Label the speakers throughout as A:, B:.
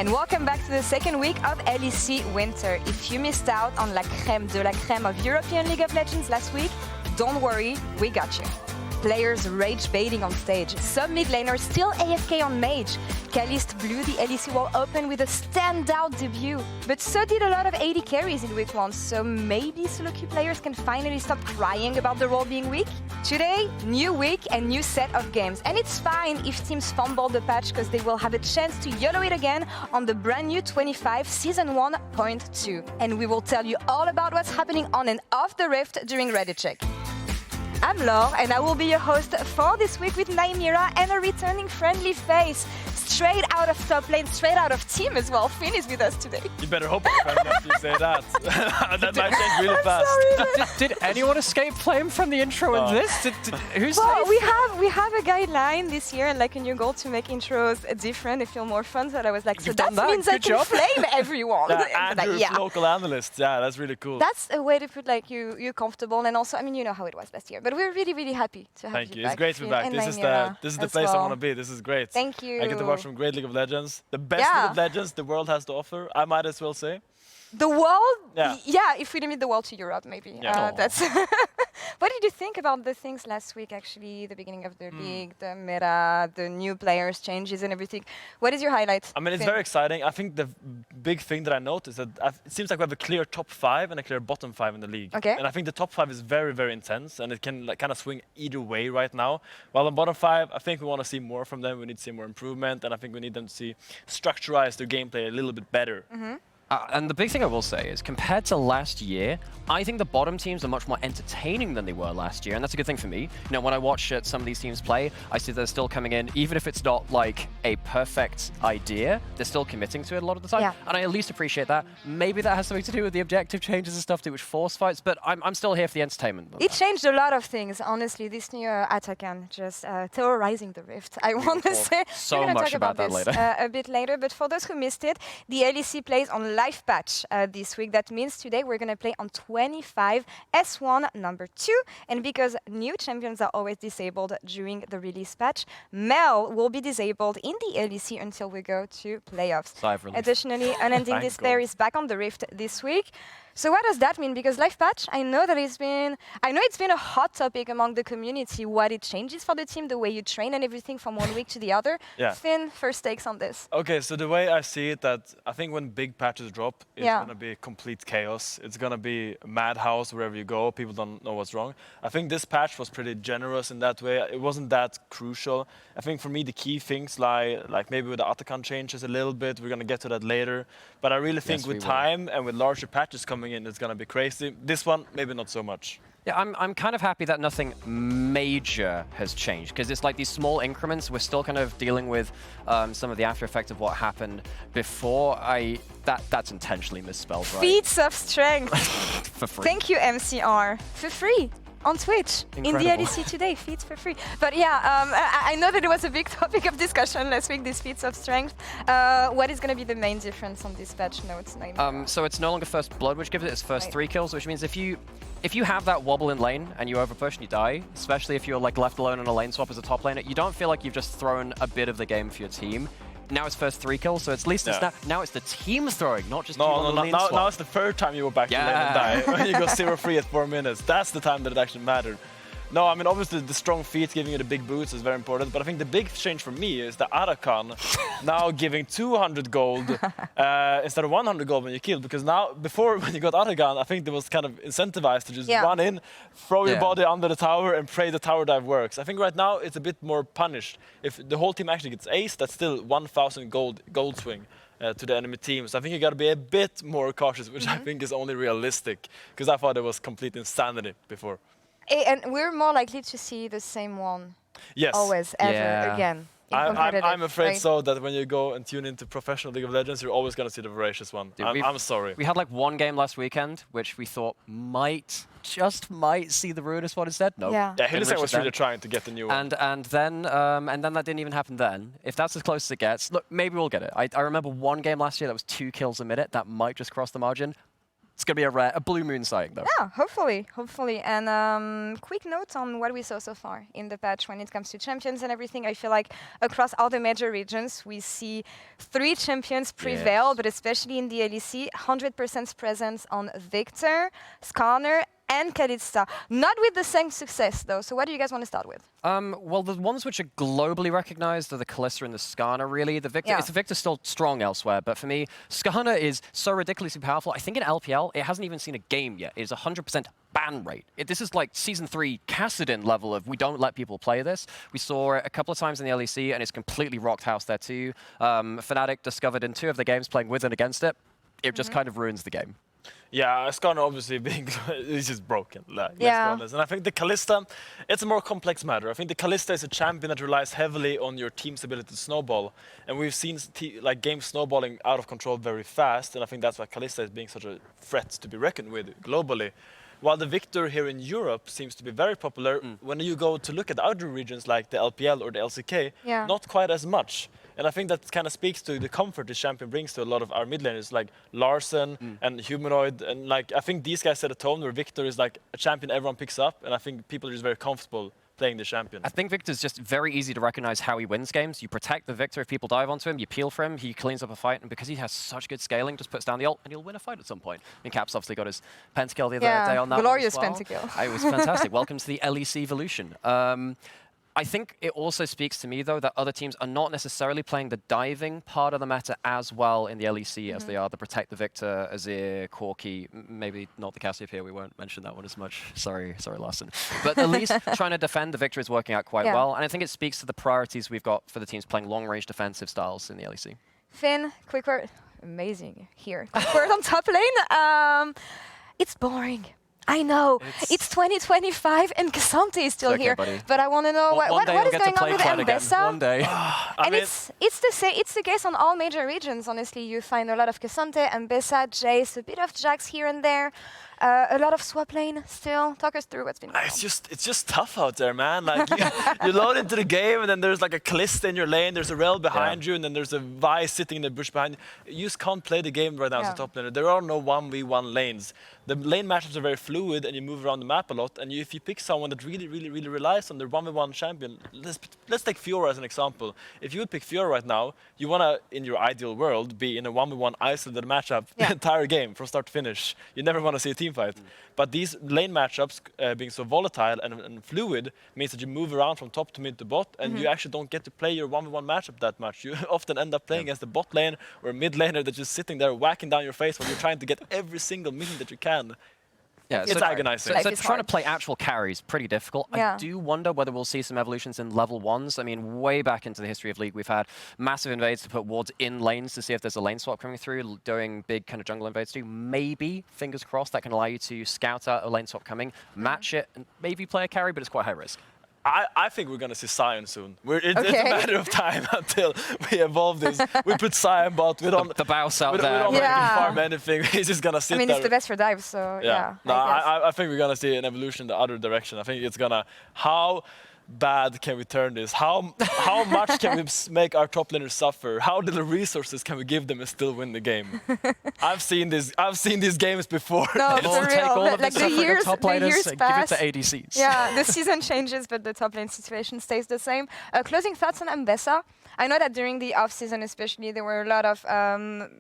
A: and welcome back to the second week of LEC Winter. If you missed out on la crème de la crème of European League of Legends last week, don't worry, we got you. Players rage baiting on stage, some mid laners still AFK on Mage. Kalist blew the LEC wall open with a standout debut, but so did a lot of AD carries in week 1, so maybe solo queue players can finally stop crying about the role being weak? Today, new week and new set of games, and it's fine if teams fumble the patch because they will have a chance to YOLO it again on the brand new 25 Season 1.2. And we will tell you all about what's happening on and off the Rift during Reddit Check. I'm Laure, and I will be your host for this week with Naimira and a returning friendly face. Straight out of top lane, straight out of team as well. Finn is with us today.
B: You better hope after you say that. That might change really fast.
A: Sorry,
C: did anyone escape flame from the intro in this? Who's
A: well, we have a guideline this year and like a new goal to make intros different. They feel more fun. So I was like, so that means I can flame everyone.
B: Yeah, Andrew's local analyst. Yeah, that's really cool.
A: That's a way to put like you comfortable, and also, I mean, you know how it was last year. But we're really, really happy to have you back.
B: Thank you. It's great to be back. This is the place I want to be. This is great.
A: Thank you.
B: I get to watch some great League of Legends. The best League of Legends the world has to offer, I might as well say.
A: The world?
B: Yeah.
A: If we limit the world to Europe, maybe.
B: Yeah.
A: That's. What did you think about the things last week, actually? The beginning of the league, the meta, the new players, changes and everything. What is your highlight?
B: I mean, it's very exciting. I think the big thing that I noticed is that it seems like we have a clear top 5 and a clear bottom 5 in the league.
A: Okay.
B: And I think the top 5 is very, very intense, and it can kind of swing either way right now. While on bottom 5, I think we want to see more from them. We need to see more improvement, and I think we need them to structurize their gameplay a little bit better.
C: And the big thing I will say is, compared to last year, I think the bottom teams are much more entertaining than they were last year, and that's a good thing for me. You know, when I watch some of these teams play, I see they're still coming in, even if it's not like a perfect idea, they're still committing to it a lot of the time, and I at least appreciate that. Maybe that has something to do with the objective changes and stuff too, which force fights, but I'm still here for the entertainment.
A: It changed a lot of things, honestly. This new Atakan just terrorizing the Rift. I want to say.
C: So much about that later.
A: A bit later, but for those who missed it, the LEC plays on live patch this week. That means today we're going to play on 25 S1 number 2, and because new champions are always disabled during the release patch, Mel will be disabled in the LEC until we go to playoffs. Additionally, Unending Despair is back on the Rift this week. So what does that mean? Because live patch, I know it's been a hot topic among the community, what it changes for the team, the way you train and everything from one week to the other. Finn, first takes on this.
B: Okay, so the way I see it, that I think when big patches drop, it's going to be complete chaos. It's going to be a madhouse wherever you go. People don't know what's wrong. I think this patch was pretty generous in that way. It wasn't that crucial. I think for me, the key things lie, like maybe with the Atakan changes a little bit. We're going to get to that later. But I really think with time and with larger patches coming in, it's going to be crazy. This one, maybe not so much.
C: Yeah, I'm kind of happy that nothing major has changed, because it's like these small increments. We're still kind of dealing with some of the after effects of what happened before. That's intentionally misspelled, right?
A: Feats of strength.
C: For free.
A: Thank you, MCR. For free. On Twitch,
C: Incredible.
A: in the LEC today, feats for free. But yeah, I know that it was a big topic of discussion last week, these feats of strength. What is going to be the main difference on this patch notes?
C: So it's no longer first blood, which gives it its first 3 kills, which means if you have that wobble in lane and you overpush and you die, especially if you're like left alone in a lane swap as a top laner, you don't feel like you've just thrown a bit of the game for your team. Now it's first 3 kills, so at least it's now it's the team throwing, not just
B: now it's the third time you go back to lane and die. When you go 0-3 at 4 minutes, that's the time that it actually mattered. No, I mean, obviously the strong feet giving you the big boots is very important, but I think the big change for me is the Atakan now giving 200 gold instead of 100 gold when you kill, because now, before when you got Atakan, I think there was kind of incentivized to just run in, throw your body under the tower and pray the tower dive works. I think right now it's a bit more punished. If the whole team actually gets ace, that's still 1,000 gold swing. To the enemy team. So I think you got to be a bit more cautious, which I think is only realistic, because I thought it was complete insanity before.
A: And we're more likely to see the same one.
B: Yes.
A: Always, ever, again.
B: I'm afraid so, that when you go and tune into professional League of Legends, you're always going to see the voracious one. Dude, I'm sorry.
C: We had like one game last weekend, which we thought just might see the Ruinous one instead. No.
A: Yeah,
B: Hylissang was really trying to get the new one.
C: And then that didn't even happen then. If that's as close as it gets, look, maybe we'll get it. I remember one game last year that was 2 kills a minute. That might just cross the margin. It's going to be a blue moon sighting, though.
A: Yeah, hopefully. And quick note on what we saw so far in the patch when it comes to champions and everything. I feel like across all the major regions, we see 3 champions prevail, but especially in the LEC, 100% presence on Victor, Skarner, and Kalista. Not with the same success, though. So what do you guys want to start with?
C: Well, the ones which are globally recognized are the Kalista and the Skarner, really. The Victor's still strong elsewhere, but for me, Skarner is so ridiculously powerful. I think in LPL, it hasn't even seen a game yet. It is 100% ban rate. This is like Season 3 Kassadin level of we don't let people play this. We saw it a couple of times in the LEC, and it's completely rocked house there too. Fnatic discovered in 2 of the games playing with and against it. It just kind of ruins the game.
B: Yeah, Skarner obviously being it's just broken. Let's be honest. And I think the Kalista, it's a more complex matter. I think the Kalista is a champion that relies heavily on your team's ability to snowball, and we've seen like games snowballing out of control very fast. And I think that's why Kalista is being such a threat to be reckoned with globally. While the Victor here in Europe seems to be very popular, when you go to look at other regions like the LPL or the LCK, not quite as much. And I think that kind of speaks to the comfort this champion brings to a lot of our mid laners, like Larsen and Humanoid. And like I think these guys set a tone where Victor is like a champion everyone picks up, and I think people are just very comfortable playing the champion.
C: I think Victor's just very easy to recognize how he wins games. You protect the Victor if people dive onto him, you peel for him, he cleans up a fight, and because he has such good scaling, just puts down the ult, and he'll win a fight at some point. I mean, Caps obviously got his pentakill the other day on that
A: glorious
C: one as well.
A: pentakill.
C: It was fantastic. Welcome to the LEC evolution. I think it also speaks to me, though, that other teams are not necessarily playing the diving part of the meta as well in the LEC as they are the Protect the Victor, Azir, Corki, maybe not the Cassiopeia, we won't mention that one as much. Sorry, Larsen. But at least trying to defend the Victor is working out quite well, and I think it speaks to the priorities we've got for the teams playing long-range defensive styles in the LEC.
A: Finn, quick word. Amazing here. Quick word on top lane. It's boring. I know, it's 2025 and Cassante is still here,
C: buddy.
A: But I want to know what is going on with Mbessa.
C: One day.
A: And it's the case on all major regions, honestly. You find a lot of Cassante, Mbessa, Jace, a bit of Jax here and there. A lot of swap lane still. Talk us through what's been going on.
B: It's just tough out there, man. Like you load into the game, and then there's like a Kalista in your lane, there's a Rel behind you, and then there's a Vi sitting in the bush behind you. You just can't play the game right now as a top laner. There are no 1v1 lanes. The lane matchups are very fluid, and you move around the map a lot. And if you pick someone that really relies on their 1v1 champion, let's take Fiora as an example. If you would pick Fiora right now, you wanna, in your ideal world, be in a 1v1 isolated matchup the entire game from start to finish. You never want to see a team fight. But these lane matchups being so volatile and fluid means that you move around from top to mid to bot, and you actually don't get to play your 1v1 matchup that much. You often end up playing against the bot lane or a mid laner that's just sitting there whacking down your face while you're trying to get every single minion that you can. Yeah, it's agonizing.
C: So trying to play actual carry is pretty difficult. I do wonder whether we'll see some evolutions in level 1s. I mean, way back into the history of League, we've had massive invades to put wards in lanes to see if there's a lane swap coming through, doing big kind of jungle invades too. Maybe, fingers crossed, that can allow you to scout out a lane swap coming, match it, and maybe play a carry, but it's quite high risk.
B: I think we're going to see Sion soon. It's a matter of time until we evolve this. We put Sion bot. We don't
C: the bouse out
B: we
C: there.
B: don't farm anything. He's just going to sit there.
A: I mean, it's the best for dives, so
B: No, I think we're going to see an evolution the other direction. I think it's going to... How bad can we turn this? How much can we make our top laners suffer? How little resources can we give them and still win the game? I've seen these games before.
A: No, for real. Like the years pass.
C: Give it to ADCs.
A: Yeah, the season changes, but the top lane situation stays the same. Closing thoughts on Mbessa. I know that during the off-season especially, there were a lot of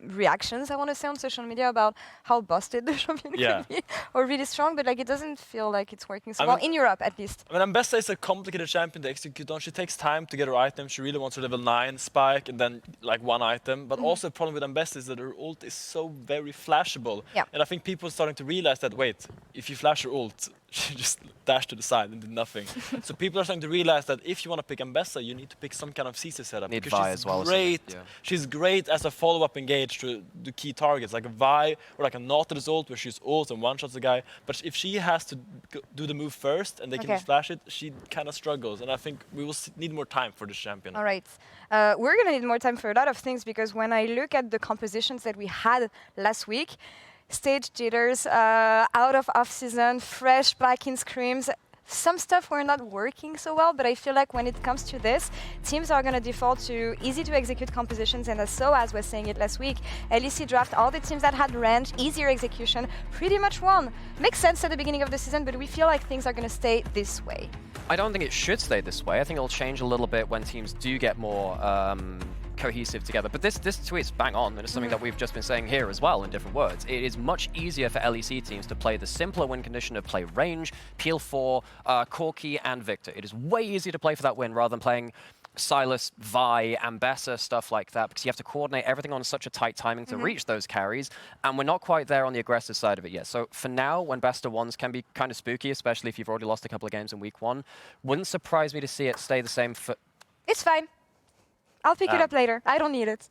A: reactions, I want to say, on social media about how busted the champion could be, or really strong, but like it doesn't feel like it's working so well, in Europe at least.
B: I mean, Mbessa is a complicated champion to execute on. She takes time to get her item. She really wants her level 9 spike and then like one item. But also the problem with Mbessa is that her ult is so very flashable.
A: Yeah.
B: And I think people are starting to realize that, wait, if you flash her ult, she just dashed to the side and did nothing. So people are starting to realize that if you want to pick Mbessa, you need to pick some kind of CC setup.
C: Need
B: because
C: Vi
B: she's
C: as well,
B: great. She's great as a follow-up engage to the key targets, like a Vi or like a Nautilus ult where she's ult and one-shots the guy. But if she has to do the move first and they can just flash it, she kind of struggles. And I think we will need more time for this champion.
A: All right. We're going to need more time for a lot of things, because when I look at the compositions that we had last week, stage jitters, out of off-season, fresh Black in scrims, some stuff were not working so well, but I feel like when it comes to this, teams are going to default to easy to execute compositions, and as was saying it last week, LEC draft all the teams that had range, easier execution, pretty much won. Makes sense at the beginning of the season, but we feel like things are going to stay this way.
C: I don't think it should stay this way. I think it'll change a little bit when teams do get more cohesive together. But this tweet's bang on, and it's something that we've just been saying here as well in different words. It is much easier for LEC teams to play the simpler win condition of play range, Peel 4, Corki, and Victor. It is way easier to play for that win rather than playing Silas, Vi, Ambessa, stuff like that, because you have to coordinate everything on such a tight timing to reach those carries, and we're not quite there on the aggressive side of it yet. So for now, when best of ones can be kind of spooky, especially if you've already lost a couple of games in week 1, wouldn't surprise me to see it stay the same for...
A: It's fine. I'll pick it up later. I don't need it.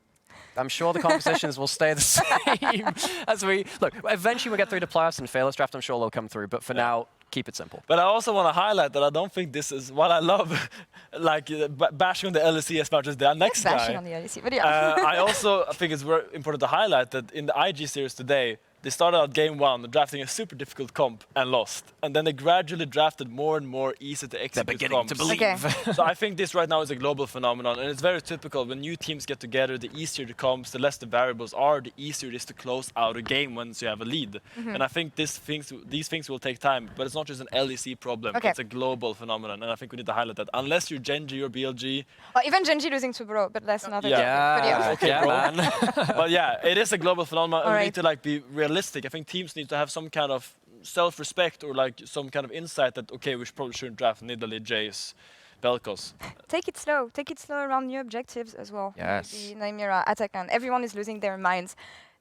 C: I'm sure the compositions will stay the same as we... Look, eventually we'll get through to playoffs and Fearless Draft. I'm sure they'll come through, but for now, keep it simple.
B: But I also want to highlight that I don't think this is what I love, like bashing on the LEC as much as the next guy.
A: Bashing on the LEC, but yeah.
B: I also think it's very important to highlight that in the IG series today, they started out game 1 drafting a super difficult comp and lost. And then they gradually drafted more and more easy to execute
C: They're beginning
B: comps.
C: to believe.
A: Okay.
B: So I think this right now is a global phenomenon, and it's very typical. When new teams get together, the easier the comps, the less the variables are, the easier it is to close out a game once you have a lead. And I think these things will take time, but it's not just an LEC problem.
A: Okay.
B: It's a global phenomenon, and I think we need to highlight that. Unless you're Genji or BLG.
A: Even Genji losing to Bro, but that's another topic.
C: Yeah,
A: But yeah.
B: Okay,
C: yeah,
B: bro.
C: man.
B: But yeah, it is a global phenomenon, and we
A: Alright.
B: need to like be realistic. I think teams need to have some kind of self-respect or like some kind of insight that, okay, we probably shouldn't draft Nidalee, Jace, Belkos.
A: Take it slow. Take it slow around new objectives as well.
C: Yes.
A: The Nymera, Atakan. Everyone is losing their minds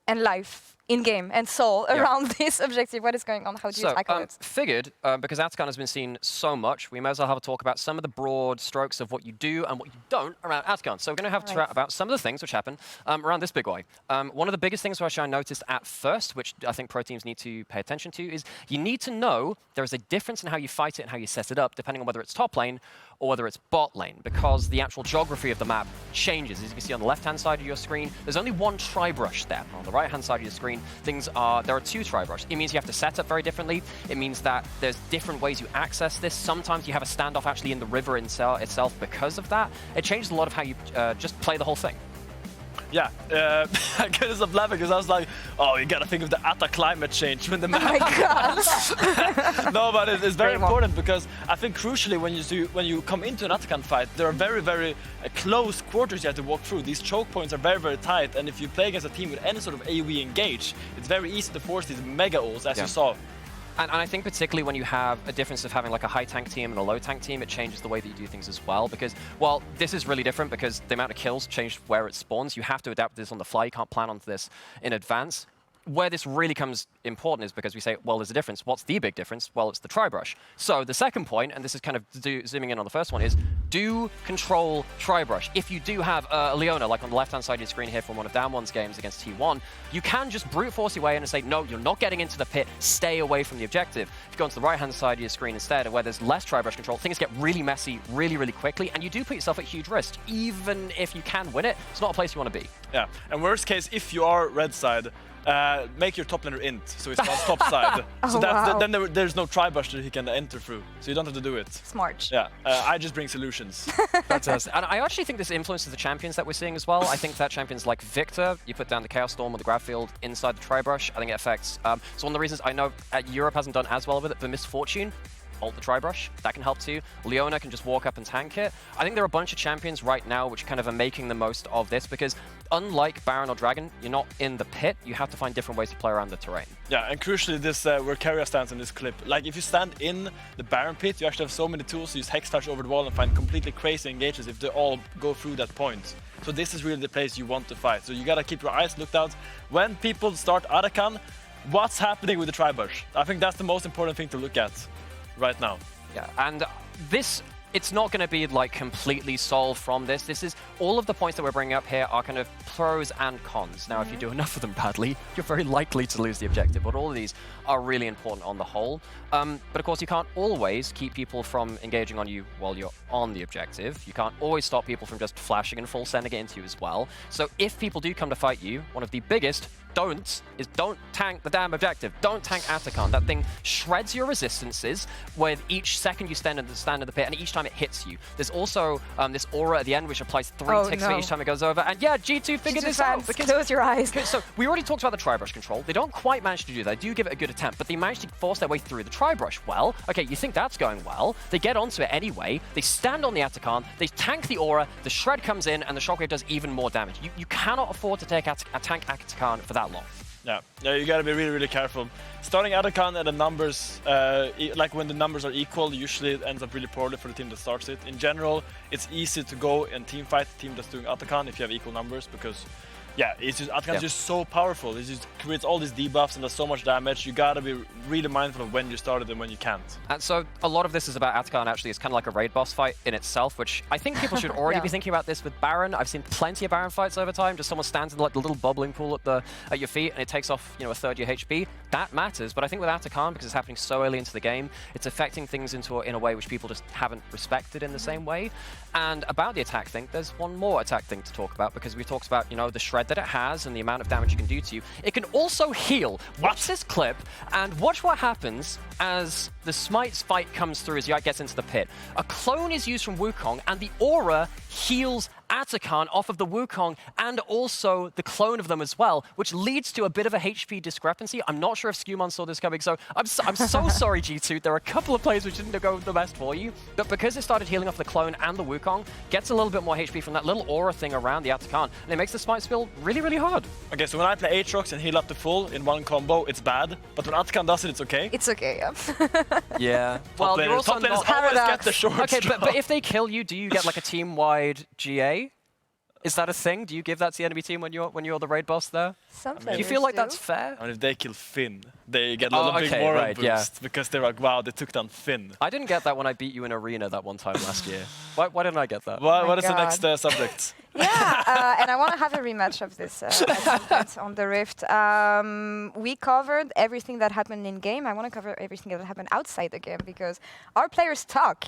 A: and life in-game and soul around this objective. What is going on? How do you tackle it?
C: Figured, because Atakan has been seen so much, we may as well have a talk about some of the broad strokes of what you do and what you don't around Atakan. So we're going to have to chat about some of the things which happen around this big guy. One of the biggest things which I noticed at first, which I think pro teams need to pay attention to, is you need to know there is a difference in how you fight it and how you set it up, depending on whether it's top lane or whether it's bot lane, because the actual geography of the map changes. As you can see on the left-hand side of your screen, there's only one tri-brush there. On the right-hand side of your screen, there are 2 tri-brush. It means you have to set up very differently. It means that there's different ways you access this. Sometimes you have a standoff actually in the river itself because of that. It changes a lot of how you just play the whole thing.
B: Yeah, I couldn't stop laughing because I was like, oh, you gotta think of the Ata climate change when the map.
A: Oh my god.
B: No, but it's very important because I think crucially when you come into an Atakan fight, there are very, very close quarters you have to walk through. These choke points are very, very tight, and if you play against a team with any sort of AoE engage, it's very easy to force these mega ults, as you saw.
C: And I think particularly when you have a difference of having like a high tank team and a low tank team, it changes the way that you do things as well. Because, well, this is really different because the amount of kills changed where it spawns. You have to adapt this on the fly. You can't plan onto this in advance. Where this really comes important is because we say, well, there's a difference. What's the big difference? Well, it's the tri-brush. So the second point, and this is kind of zooming in on the first one, is do control tri-brush. If you do have Leona, like on the left-hand side of your screen here from one of Damwon's games against T1, you can just brute force your way in and say, no, you're not getting into the pit, stay away from the objective. If you go onto the right-hand side of your screen instead, where there's less tri-brush control, things get really messy really, really quickly, and you do put yourself at huge risk. Even if you can win it, it's not a place you want to be.
B: Yeah, and worst case, if you are red side, make your top laner int, so it's on top side. So then there's no tri-brush that he can enter through, so you don't have to do it.
A: Smart.
B: Yeah, I just bring solutions.
C: Fantastic. And I actually think this influences the champions that we're seeing as well. I think that champions like Victor, you put down the Chaos Storm or the Grav Field inside the tri-brush, I think it affects. So one of the reasons I know Europe hasn't done as well with it, but Misfortune, ult the tri-brush, that can help too. Leona can just walk up and tank it. I think there are a bunch of champions right now which kind of are making the most of this because unlike Baron or Dragon, you're not in the pit, you have to find different ways to play around the terrain.
B: Yeah, and crucially this where Keria stands in this clip. Like if you stand in the Baron pit, you actually have so many tools to use Hex Touch over the wall and find completely crazy engages if they all go through that point. So this is really the place you want to fight. So you gotta keep your eyes looked out. When people start Atakan, what's happening with the tri-brush? I think that's the most important thing to look at right now.
C: Yeah, and this, it's not going to be like completely solved from this. This is, all of the points that we're bringing up here are kind of pros and cons. Now, if you do enough of them badly, you're very likely to lose the objective, but all of these are really important on the whole. But of course, you can't always keep people from engaging on you while you're on the objective. You can't always stop people from just flashing and full sending it into you as well. So if people do come to fight you, one of the biggest don't tank the damn objective. Don't tank Atakan. That thing shreds your resistances with each second you stand in the pit, and each time it hits you. There's also this aura at the end which applies 3 ticks for each time it goes over. And yeah, G2 figured this out.
A: Close your eyes.
C: So we already talked about the tri-brush control. They don't quite manage to do that. They do give it a good attempt, but they managed to force their way through the tri-brush. Well, okay, you think that's going well. They get onto it anyway. They stand on the Atakan. They tank the aura. The shred comes in, and the shockwave does even more damage. You cannot afford to take a tank Atakan for that long.
B: Yeah, you gotta be really, really careful. Starting Atakan at the numbers, like when the numbers are equal, usually it ends up really poorly for the team that starts it. In general, it's easy to go and team fight the team that's doing Atakan if you have equal numbers, because yeah, it's just Atakan's just so powerful. It just creates all these debuffs and does so much damage. You gotta be really mindful of when you start it and when you can't.
C: And so a lot of this is about Atakan. Actually, it's kind of like a raid boss fight in itself, which I think people should already be thinking about this with Baron. I've seen plenty of Baron fights over time. Just someone stands in like the little bubbling pool at your feet, and it takes off, a third of your HP. That matters. But I think with Atakan, because it's happening so early into the game, it's affecting things in a way which people just haven't respected in the same way. And about the attack thing, there's one more attack thing to talk about, because we talked about the shred that it has and the amount of damage it can do to you. It can also heal. Watch this clip and watch what happens as the Smite's fight comes through as Yike gets into the pit. A clone is used from Wukong, and the aura heals Atakan off of the Wukong and also the clone of them as well, which leads to a bit of a HP discrepancy. I'm not sure if Skumon saw this coming, so I'm so sorry, G2. There are a couple of plays which didn't go the best for you, but because it started healing off the clone and the Wukong, gets a little bit more HP from that little aura thing around the Atakan, and it makes the Smite feel really, really hard.
B: Okay, so when I play Aatrox and heal up to full in one combo, it's bad, but when Atakan does it, it's okay?
A: It's okay, yeah.
C: Yeah. Well, you're also not...
B: always get the short
C: Okay,
B: straw.
C: but if they kill you, do you get like a team-wide GA? Is that a thing? Do you give that to the enemy team when you're the raid boss there? Do you feel like that's fair?
B: I mean, if they kill Finn, they get a little big moral boost because they're like, wow, they took down Finn.
C: I didn't get that when I beat you in Arena that one time last year. Why didn't I get that?
B: What is the next subject?
A: Yeah, and I want to have a rematch of this at some point on the Rift. We covered everything that happened in game. I want to cover everything that happened outside the game, because our players talk.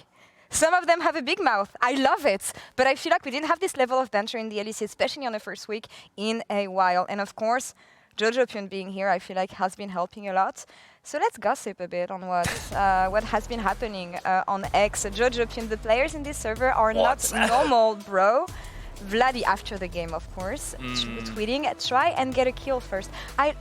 A: Some of them have a big mouth. I love it. But I feel like we didn't have this level of banter in the LEC, especially on the first week, in a while. And of course, Jojopion being here, I feel like has been helping a lot. So let's gossip a bit on what has been happening on X. Jojopion, the players in this server are not normal, bro. Vladdy, after the game, of course, tweeting, try and get a kill first. I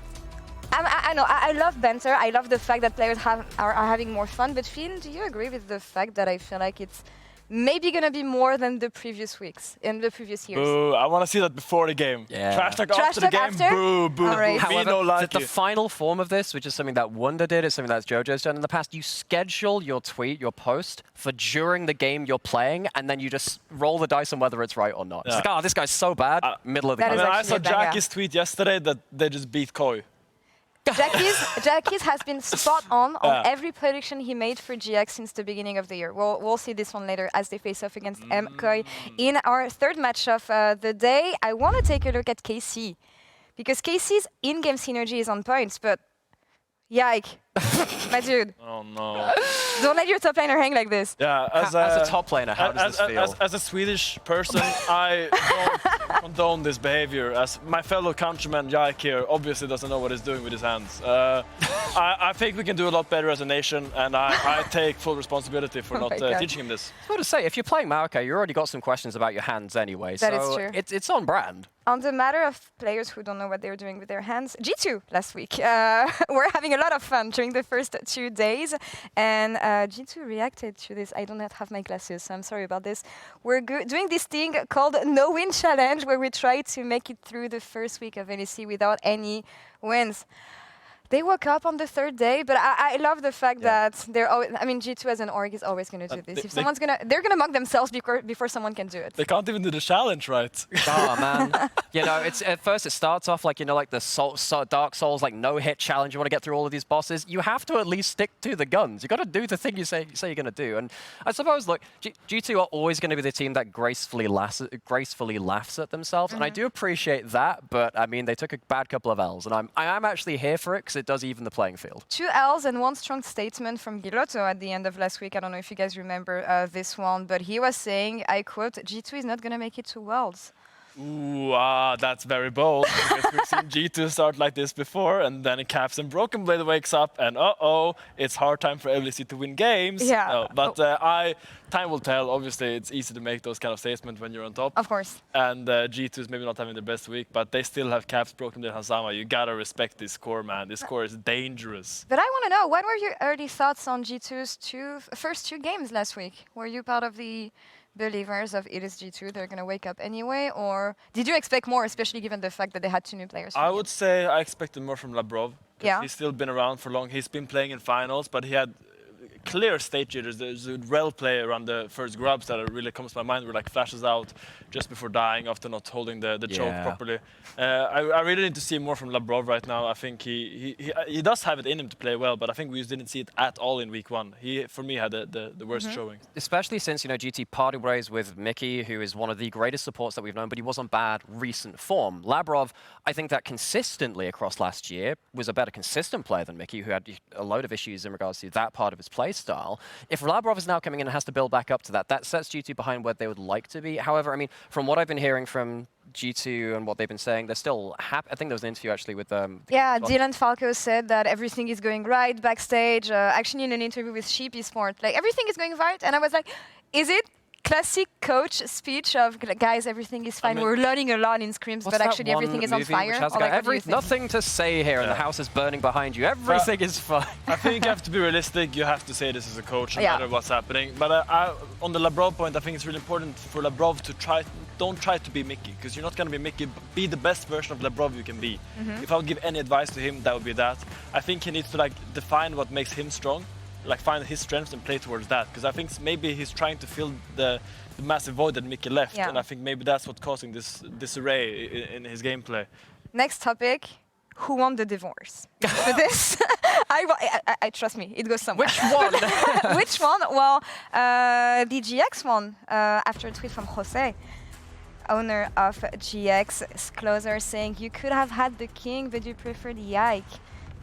A: know, I love banter. I love the fact that players are having more fun. But Finn, do you agree with the fact that I feel like it's maybe going to be more than the previous weeks, in the previous years?
B: Boo, I want to see that before the game.
C: Yeah.
B: Trash talk after the game, boo, boo,
A: right.
B: boo.
C: However, the final form of this, which is something that Wonder did, is something that Jojo's done in the past, you schedule your tweet, your post, for during the game you're playing, and then you just roll the dice on whether it's right or not. Yeah. It's like, oh, this guy's so bad, middle of the game.
B: I saw Jackie's tweet yesterday that they just beat Koi.
A: Jackie's has been spot on every prediction he made for GX since the beginning of the year. We'll see this one later as they face off against Koi. In our third match of the day, I want to take a look at KC, because KC's in-game synergy is on point, but yike, my dude.
B: Oh no.
A: Don't let your top laner hang like this.
B: Yeah,
C: as a top laner, how does this feel?
B: As a Swedish person, I don't condone this behavior. As my fellow countryman Yike here obviously doesn't know what he's doing with his hands. I think we can do a lot better as a nation, and I take full responsibility for not teaching him this.
C: I was going to say, if you're playing Maokai, you already got some questions about your hands anyway.
A: That is true.
C: It's on brand.
A: On the matter of players who don't know what they're doing with their hands, G2 last week were having a lot of fun during the first 2 days, and G2 reacted to this. I do not have my glasses, so I'm sorry about this. We're doing this thing called No Win Challenge, where we try to make it through the first week of LEC without any wins. They woke up on the third day, but I love the fact that they're always, I mean, G2 as an org is always going to do this. If someone's they're going to mock themselves before someone can do it.
B: They can't even do the challenge right.
C: Oh, man. It's at first it starts off like, like the Dark Souls, like no-hit challenge. You want to get through all of these bosses. You have to at least stick to the guns. You got to do the thing you say you're going to do. And I suppose, look, G2 are always going to be the team that gracefully laughs at themselves. And I do appreciate that, but I mean, they took a bad couple of L's. And I am actually here for it, because it does even the playing field.
A: 2 L's and one strong statement from Giroto at the end of last week. I don't know if you guys remember this one, but he was saying, I quote, G2 is not going to make it to Worlds.
B: Ooh, that's very bold, because we've seen G2 start like this before, and then it caps and Broken Blade wakes up, and it's hard time for LEC to win games.
A: Yeah.
B: No, but time will tell. Obviously, it's easy to make those kind of statements when you're on top.
A: Of course.
B: And G2 is maybe not having their best week, but they still have caps, Broken Blade, Hazama. You gotta respect this score, man. This score is dangerous.
A: But I want to know, what were your early thoughts on G2's first two games last week? Were you part of the believers of it is G2, they're going to wake up anyway, or did you expect more, especially given the fact that they had 2 new players?
B: I would say I expected more from Labrov.
A: Yeah.
B: He's still been around for long. He's been playing in finals, but he had clear stage jitters. There's a rel play around the first grubs that really comes to my mind, where like flashes out just before dying after not holding the choke properly. I really need to see more from Labrov right now. I think he does have it in him to play well, but I think we just didn't see it at all in week 1. He, for me, had the worst showing.
C: Especially since, GT party ways with Mickey, who is one of the greatest supports that we've known, but he was on bad recent form. Labrov, I think that consistently across last year was a better consistent player than Mickey, who had a load of issues in regards to that part of his play style. If Labrov is now coming in and has to build back up to that, that sets G2 behind where they would like to be. However, I mean, from what I've been hearing from G2 and what they've been saying, they're still happy. I think there was an interview actually with
A: yeah, Dylan Falco said that everything is going right backstage. Actually, in an interview with Sheep Esport, like everything is going right, and I was like, is it classic coach speech of guys, everything is fine? We're learning a lot in scrims, but actually everything is on fire.
C: Nothing to say here, and the house is burning behind you. Everything is fine.
B: I think you have to be realistic. You have to say this as a coach, no matter what's happening. But on the Labrov point, I think it's really important for Labrov to don't try to be Mickey, because you're not going to be Mickey. Be the best version of Labrov you can be. If I would give any advice to him, that would be that. I think he needs to define what makes him strong, find his strengths and play towards that. Because I think maybe he's trying to fill the massive void that Mickey left, and I think maybe that's what's causing this disarray in his gameplay.
A: Next topic. Who won the divorce? For this, I trust me, it goes somewhere.
C: Which one?
A: Which one? Well, the GX one, after a tweet from Jose, owner of GX, closer, saying, you could have had the king, but you preferred Yike.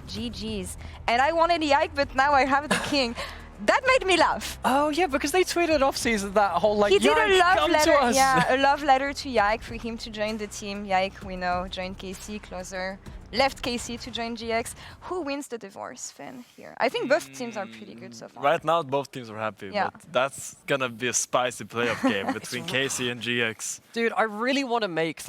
A: GG's. And I wanted Yike, but now I have the king. That made me laugh.
C: Oh yeah, because they tweeted off season that whole
A: he did a love letter,
C: to us.
A: yeah, a love letter to Yike for him to join the team. Yike, we know, joined KC, closer, left KC to join GX. Who wins the divorce, Finn, here? I think both teams are pretty good so far.
B: Right now, both teams are happy, but that's gonna be a spicy playoff game between KC and GX.
C: Dude, I really want to make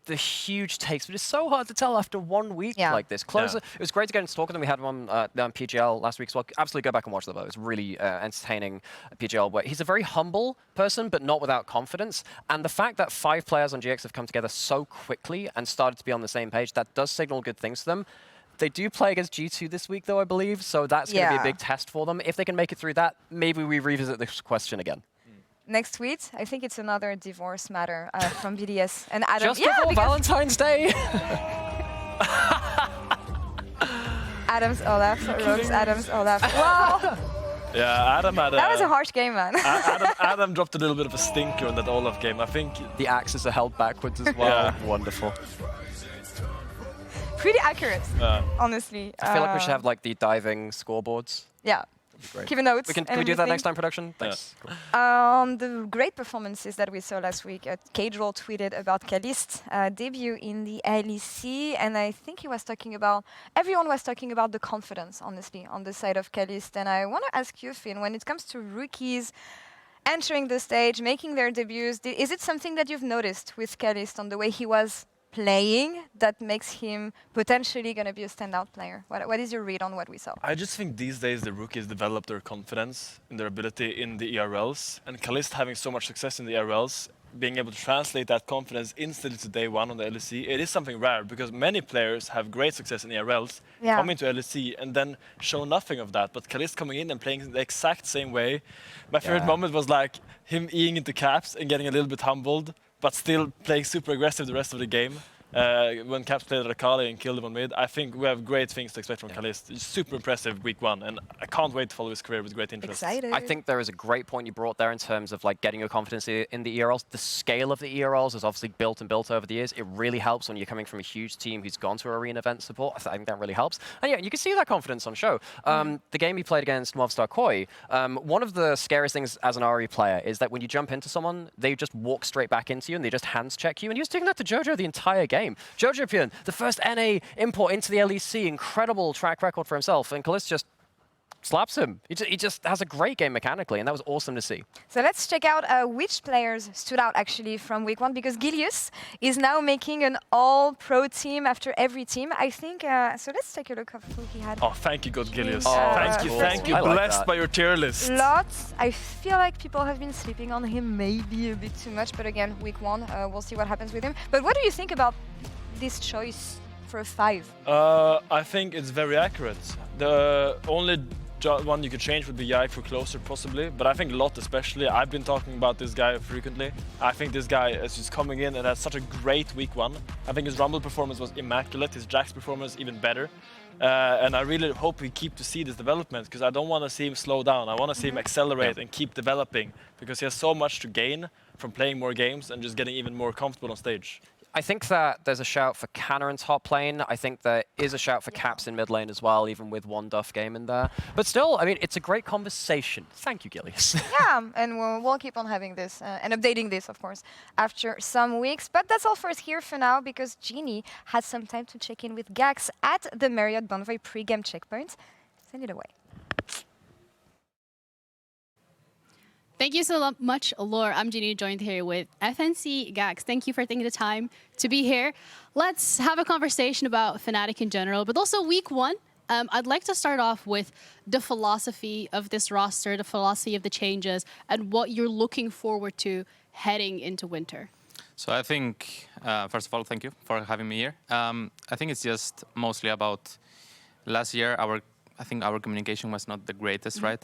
C: the huge takes, but it's so hard to tell after 1 week like this. Closer, it was great to get into talk with them. We had one on PGL last week, so I'll absolutely go back and watch that. It was really entertaining PGL. But he's a very humble person, but not without confidence. And the fact that 5 players on GX have come together so quickly and started to be on the same page, that does signal good things to them. They do play against G2 this week, though, I believe, so that's going to be a big test for them. If they can make it through that, maybe we revisit this question again.
A: Next tweet, I think it's another divorce matter from BDS and Adam.
C: Just before Valentine's Day.
A: Adams Olaf, Rogues Adams Olaf. Wow.
B: Yeah, Adam had
A: that was a harsh game, man.
B: Adam dropped a little bit of a stinker in that Olaf game. I think
C: the axes are held backwards as well. Wonderful.
A: Pretty accurate, honestly.
C: I feel like we should have the diving scoreboards.
A: Yeah. Keep a note.
C: Can we do that next time, production? Thanks.
A: The great performances that we saw last week. Cajewell tweeted about Calist debut in the LEC, and I think he was talking about, everyone was talking about the confidence, honestly, on the side of Calist. And I want to ask you, Finn, when it comes to rookies entering the stage, making their debuts, is it something that you've noticed with Calist on the way he was playing that makes him potentially going to be a standout player? What is your read on what we saw?
B: I just think these days the rookies develop their confidence in their ability in the ERLs, and Calist having so much success in the ERLs, being able to translate that confidence instantly to day one on the LEC, it is something rare, because many players have great success in ERLs, coming to LEC and then show nothing of that. But Calist coming in and playing the exact same way. My favorite moment was him eating into caps and getting a little bit humbled, but still playing super aggressive the rest of the game. when Caps played Rakali and killed him on mid. I think we have great things to expect from Kalist. He's super impressive week 1, and I can't wait to follow his career with great interest.
A: Excited.
C: I think there is a great point you brought there in terms of like getting your confidence in the ERLs. The scale of the ERLs is obviously built over the years. It really helps when you're coming from a huge team who's gone to arena event support. I think that really helps. And yeah, you can see that confidence on show. The game he played against Movistar Koi, one of the scariest things as an RE player is that when you jump into someone, they just walk straight back into you and they just hands check you. And he was doing that to Jojo the entire game. Jojo, the first NA import into the LEC, incredible track record for himself, and Kalist just slaps him. He just has a great game mechanically, and that was awesome to see.
A: So let's check out which players stood out actually from week 1, because Gilius is now making an all-pro team after every team, I think. So let's take a look at who he had.
B: Oh, thank you, God Gilius.
A: Oh,
B: Thank you.
C: Like
B: Blessed
C: that.
B: by your tier list.
A: Lots. I feel like people have been sleeping on him maybe a bit too much, but again, week 1, we'll see what happens with him. But what do you think about this choice for a 5?
B: I think it's very accurate. The only one you could change would be Yai for closer, possibly. But I think Lot especially, I've been talking about this guy frequently. I think this guy is just coming in and has such a great week 1. I think his Rumble performance was immaculate, his Jax performance even better. And I really hope we keep to see this development, because I don't want to see him slow down. I want to see him accelerate and keep developing, because he has so much to gain from playing more games and just getting even more comfortable on stage.
C: I think that there's a shout for Canna in top lane. I think there is a shout for Caps in mid lane as well, even with one Duff game in there. But still, I mean, it's a great conversation. Thank you, Gilius.
A: Yeah, and we'll keep on having this and updating this, of course, after some weeks. But that's all for us here for now, because Jeannie has some time to check in with Gax at the Marriott Bonvoy pre-game checkpoint. Send it away.
D: Thank you so much, Allure. I'm Jeannie, joined here with FNC Gax. Thank you for taking the time to be here. Let's have a conversation about Fnatic in general, but also week 1. I'd like to start off with the philosophy of this roster, the philosophy of the changes, and what you're looking forward to heading into winter.
E: So I think, first of all, thank you for having me here. I think it's just mostly about last year, I think our communication was not the greatest, right?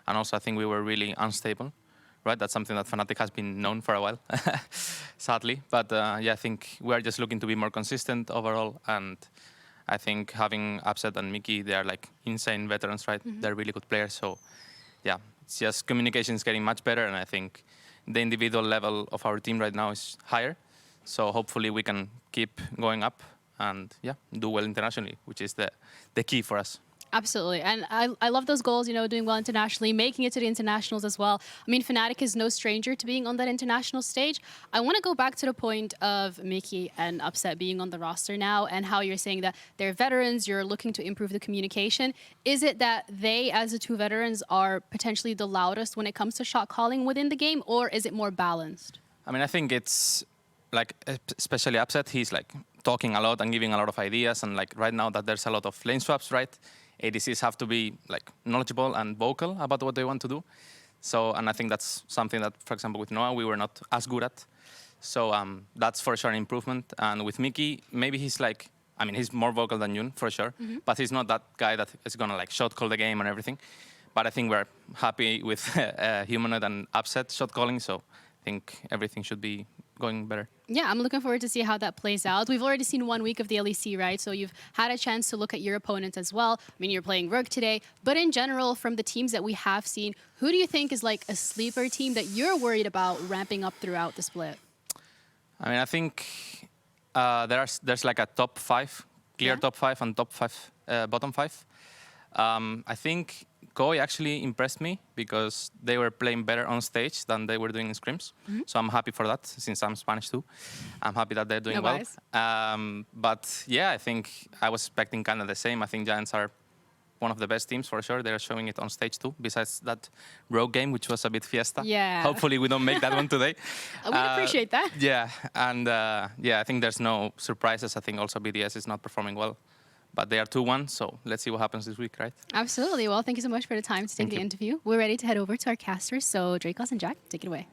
E: And also, I think we were really unstable, right? That's something that Fnatic has been known for a while, sadly. But yeah, I think we are just looking to be more consistent overall. And I think having Upset and Mickey, they are like insane veterans, right? They're really good players. So yeah, it's just communication is getting much better. And I think the individual level of our team right now is higher. So hopefully we can keep going up and yeah, do well internationally, which is the key for us.
D: Absolutely. And I love those goals, you know, doing well internationally, making it to the internationals as well. I mean, Fnatic is no stranger to being on that international stage. I want to go back to the point of Mickey and Upset being on the roster now, and how you're saying that they're veterans, you're looking to improve the communication. Is it that they, as the two veterans, are potentially the loudest when it comes to shot calling within the game, or is it more balanced?
E: I mean, I think it's like, especially Upset, he's like talking a lot and giving a lot of ideas. And like right now that there's a lot of lane swaps, right? ADCs have to be like knowledgeable and vocal about what they want to do. So, and I think that's something that, for example, with Noah, we were not as good at. So that's for sure an improvement. And with Mickey, maybe he's like, I mean, he's more vocal than Yoon, for sure. But he's not that guy that is going to like shot call the game and everything. But I think we're happy with Humanoid and Upset shot calling. So I think everything should be going better.
D: Yeah, I'm looking forward to see how that plays out. We've already seen 1 week of the LEC, right? So you've had a chance to look at your opponents as well. I mean, you're playing Rogue today, but in general, from the teams that we have seen, who do you think is like a sleeper team that you're worried about ramping up throughout the split?
E: I mean, I think there's like a top 5, clear top 5 and top 5, bottom 5. I think Koi actually impressed me because they were playing better on stage than they were doing in scrims. So I'm happy for that, since I'm Spanish too. I'm happy that they're doing well. But yeah, I think I was expecting kind of the same. I think Giants are one of the best teams for sure. They're showing it on stage too, besides that Rogue game, which was a bit fiesta.
D: Yeah.
E: Hopefully we don't make that one today.
D: We appreciate that.
E: Yeah, and yeah, I think there's no surprises. I think also BDS is not performing well. But they are 2-1, so let's see what happens this week, right?
D: Absolutely. Well, thank you so much for the time to take the interview. We're ready to head over to our casters. So Dracos and Jack, take it away.